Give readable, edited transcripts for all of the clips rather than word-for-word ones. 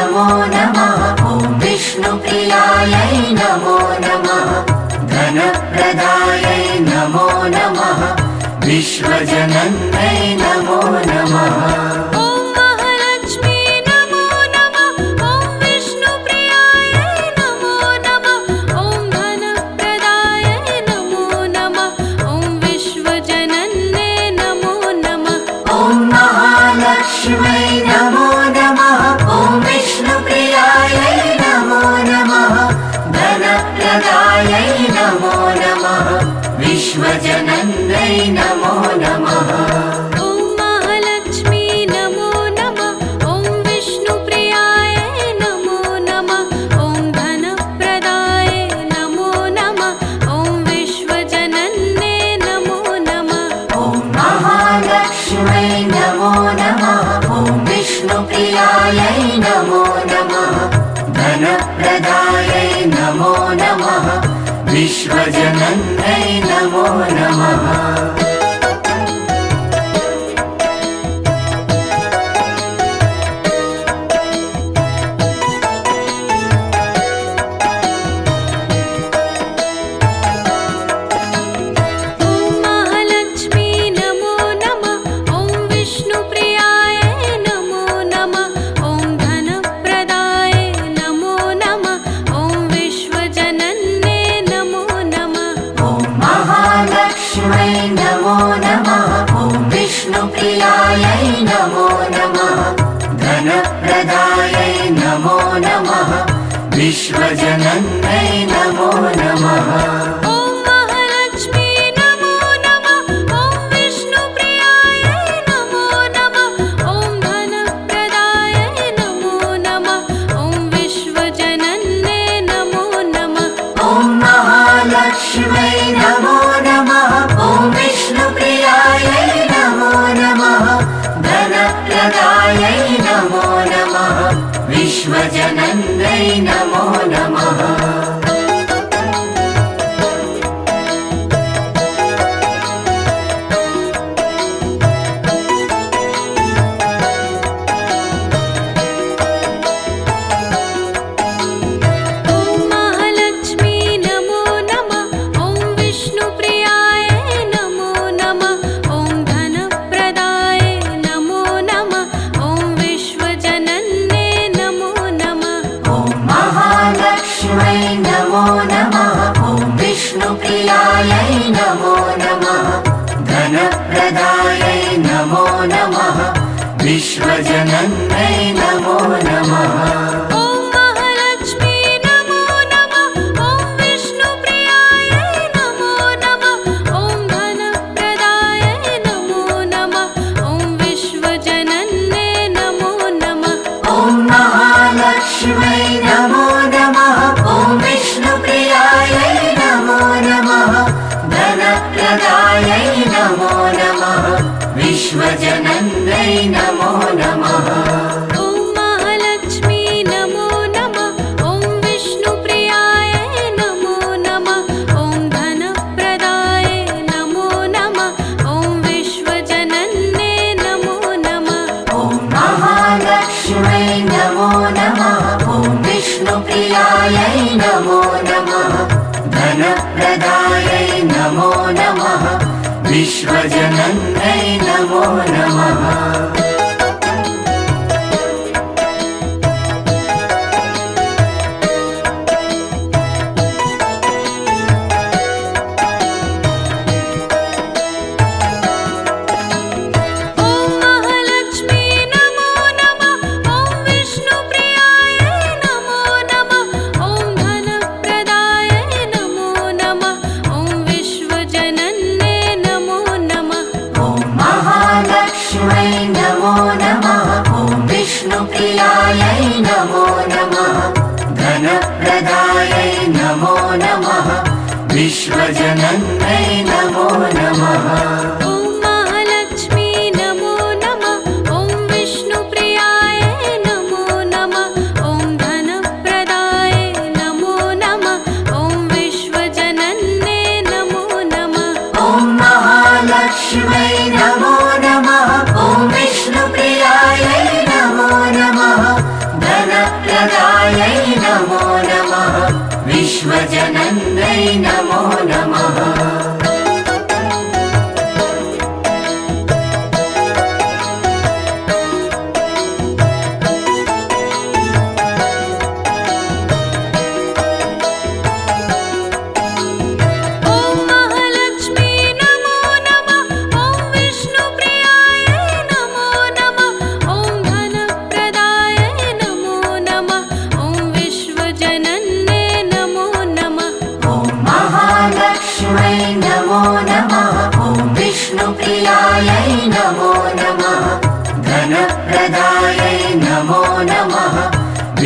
नमो नमः। ॐ विष्णुप्रियायै नमो नमः। धनप्रदायै नमो नमः। विश्वजनन्यै नमो नमः। लक्ष्मै नमो नमः। ॐ विष्णुप्रियायै नमो नमः। धनप्रदायै नमो नमः। विश्वजनन्यै नमो नमः। ॐ महालक्ष्मी नमो नमः। ॐ विष्णुप्रियायै नमो नमः। ॐ धनप्रदायै नमो नमः। ॐ विश्वजनन्यै नमो नमः। ॐ महालक्ष्मै नमो नमः। ॐ विष्णुप्रियायै नमो नमः। धनप्रदायै नमो नमः। विश्वजनन्यै नमो नमः। नमो नमः। ॐ विष्णुप्रियायै नमो नमः। धनप्रदायै नमो नमः। विश्वजनन्यै नमो नमः। लक्ष्मै नमो नमः। ॐ विष्णुप्रियायै नमो नमः। धनप्रदायै नमो नमः। विश्वजनन्यै नमो नमः। लक्ष्मै नमो नमः। ॐ विष्णुप्रियायै नमो नमः। धनप्रदायै नमो नमः। विश्वजनन्यै नमो नमः। लक्ष्मै नमो नमः। ॐ विष्णुप्रियायै नमो नमः। धनप्रदायै नमो नमः। विश्वजनन्यै नमो नमः। लक्ष्मै नमो नमः। ॐ विष्णुप्रियायै नमो नमः। धनप्रदायै नमो नमः। विश्वजनन्यै नमो नमः। लक्ष्मै नमो नमः। ॐ विष्णुप्रियायै नमो नमः। धनप्रदायै नमो नमः। विश्वजनन्यै नमो नमः। लक्ष्मै नमो नमः। ॐ विष्णुप्रियायै नमो नमः। धन विष्णुप्रियायै नमो नमः विश्वजनन्यै नमो नमः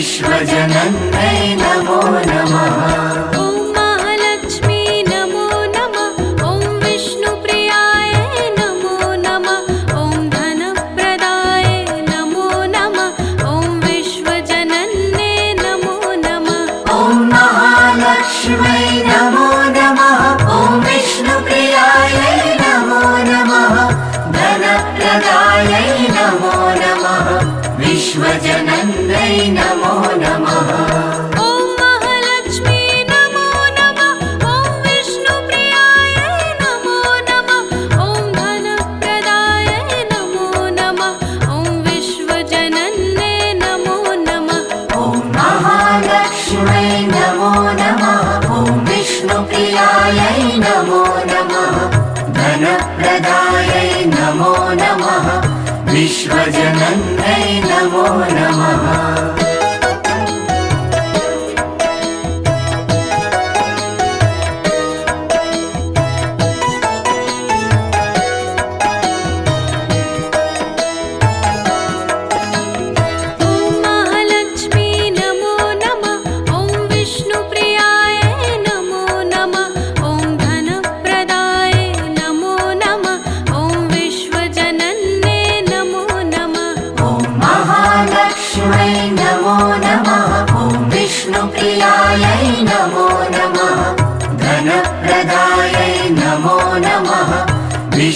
विश्वजनन्यै नमो नमः ॐ महालक्ष्मी नमो नमः ॐ विष्णुप्रियायै नमो नमः ॐ धनप्रदाय नमो नमः ॐ विश्वजनन्यै नमो नमः ॐ महालक्ष्मै नमो नमः ॐ विष्णुप्रियायै नमो नमः धनप्रदायै नमो नमः विश्वजनन्यै नमो नमः ॐ महालक्ष्मी नमो नमः ॐ विष्णुप्रियायै नमो नमः ॐ धनप्रदाय नमो नमः ॐ विश्वजनन्यै नमो नमः ॐ महालक्ष्मै नमो नमः ॐ विष्णुप्रियायै नमो नमः धनप्रदायै नमो नमः विश्वजनन्यै नमो नमः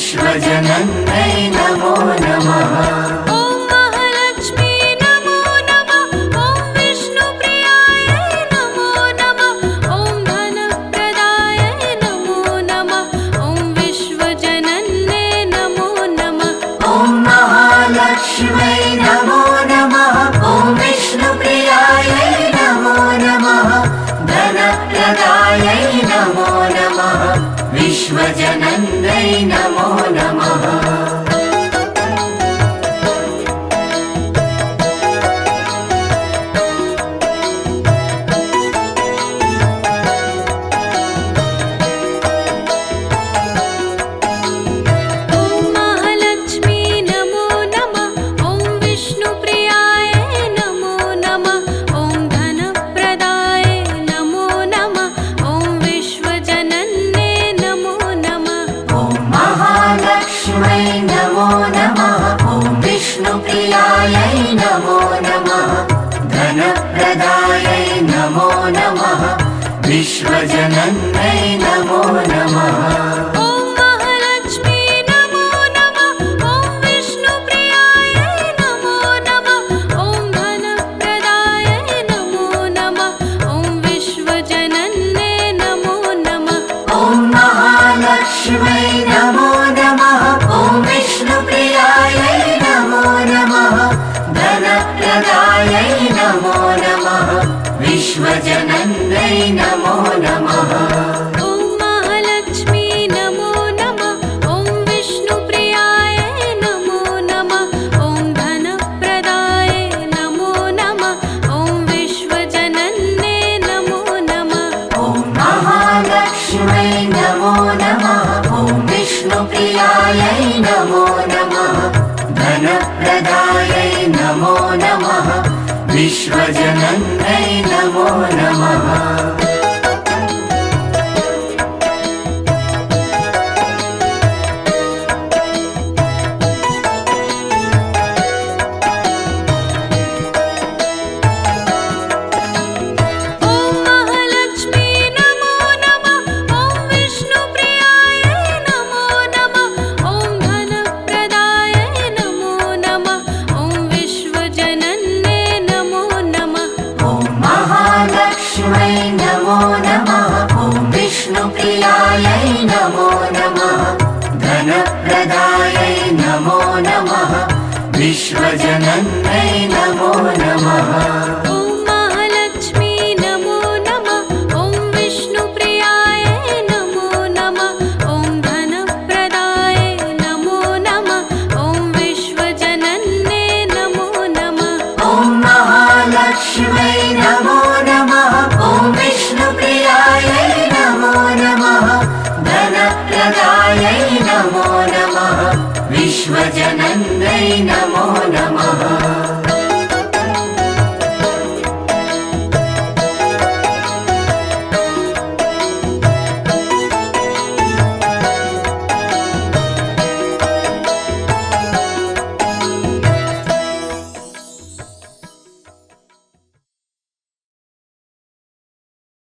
विश्वजनन्यै नमो नमः ॐ महालक्ष्मी नमो नमः ॐ विष्णुप्रियायै नमो नमः ॐ धनप्रदाय नमो नमः ॐ विश्वजनन्यै नमो नमः ॐ महालक्ष्मै नमो नमः ॐ विष्णुप्रियायै नमो नमः धनप्रदायै नमो नमः विश्वजनन्यै नमो नमः विष्णुप्रियायै नमो नमः धनप्रदायै नमो नमः विश्वजनन्यै नमो नमः ॐ महालक्ष्मी नमो नमः ॐ विष्णुप्रियायै नमो नमः ॐ धनप्रदाय नमो नमः ॐ विश्वजनन्यै नमो नमः ॐ महालक्ष्मै नमो नमः ॐ विष्णुप्रियायै नमो नमः धनप्रदायै नमो नमः विश्वजनन्यै नमो नमः ॐ महालक्ष्मी नमो नमः ॐ विष्णुप्रियायै नमो नमः ॐ धनप्रदाय नमो नमः ॐ विश्वजनन्यै नमो नमः ॐ महालक्ष्मै नमो नमः ॐ विष्णुप्रियायै नमो नमः धनप्रदायै नमो नमः विश्वजनन्यै नमो नमः ॐ विश्वजनन्यै नमो नमः ॐ महालक्ष्मी नमो नमः ॐ विष्णुप्रियाय नमो नमः ॐ धनप्रदाय नमो नमः ॐ विश्वजनन्ये नमो नमः ॐ महालक्ष्म्यै नमो नमः ॐ विष्णुप्रियायै नमो नमः धनप्रदायै नमो नमः विश्वजनन्यै नमो नमः